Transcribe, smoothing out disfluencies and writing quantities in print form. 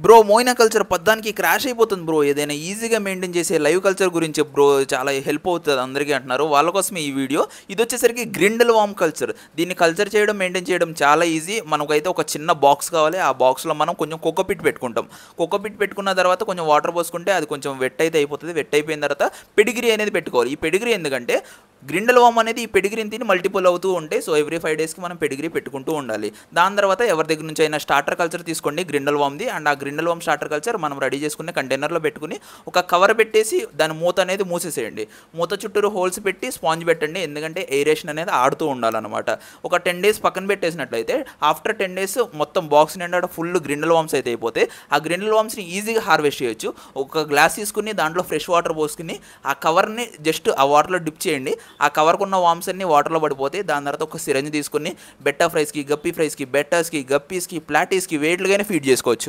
Bro మోయినా culture పద్దానికి crash అయిపోతుంది bro. ఏదైనా ఈజీగా మెయింటైన్ చేసే లైవ్ కల్చర్ గురించి బ్రో చాలా హెల్ప్ అవుతుంది అందరికీ అంటున్నారు. వాళ్ళ కోసమే ఈ వీడియో. ఇది వచ్చేసరికి గ్రిండల్ వామ్ కల్చర్. దీన్ని కల్చర్ చేయడం, మెయింటైన్ చేయడం చాలా ఈజీ. మనకైతే ఒక చిన్న బాక్స్ కావాలి. ఆ బాక్స్లో మనం కొంచెం కోకోపిట్ పెట్టుకుంటాం. కోకోపిట్ పెట్టుకున్న తర్వాత కొంచెం వాటర్ పోసుకుంటే అది కొంచెం వెట్ అయితే అయిపోతుంది. వెట్ అయిపోయిన తర్వాత పెడిగ్రీ అనేది పెట్టుకోవాలి. ఈ పెడిగ్రీ ఎందుకంటే గ్రిండల్ వామ్ అనేది ఈ పెడిగ్రీని తిని మల్టిపుల్ అవుతూ ఉంటాయి. సో ఎవ్రీ 5 డేస్కి మనం పెడిగ్రీ పెట్టుకుంటూ ఉండాలి. దాని తర్వాత ఎవరి దగ్గర నుంచి అయినా స్టార్టర్ కల్చర్ తీసుకోండి గ్రిండల్ వామ్ది. అండ్ ఆ గ్రిండల్ వామ్ స్టార్టర్ కల్చర్ మనం రెడీ చేసుకునే కంటైనర్లో పెట్టుకుని ఒక కవర్ పెట్టేసి దాని మూత అనేది మూసేసేయండి. మూత చుట్టూరు హోల్స్ పెట్టి స్పాంజ్ పెట్టండి. ఎందుకంటే ఎయిరేషన్ అనేది ఆడుతూ ఉండాలన్నమాట. ఒక 10 డేస్ పక్కన పెట్టేసినట్లయితే ఆఫ్టర్ 10 డేస్ మొత్తం బాక్స్ నిండా ఫుల్ గ్రిండల్ వామ్స్ అయితే అయిపోతే ఆ గ్రిండల్ వామ్స్ని ఈజీగా హార్వెస్ట్ చేయొచ్చు. ఒక గ్లాస్ తీసుకుని దాంట్లో ఫ్రెష్ వాటర్ పోసుకుని ఆ కవర్ని జస్ట్ ఆ వాటర్లో డిప్ చేయండి. ఆ కవర్కు ఉన్న వామ్స్ అన్ని వాటర్లో పడిపోతే దాని తర్వాత ఒక సిరంజ్ తీసుకుని బెట్టా ఫ్రైస్కి, గప్పీ ఫ్రైస్కి, బెట్టాస్కి, గప్పీస్కి, ప్లాటీస్కి వేట్లుగానే ఫీడ్ చేసుకోవచ్చు.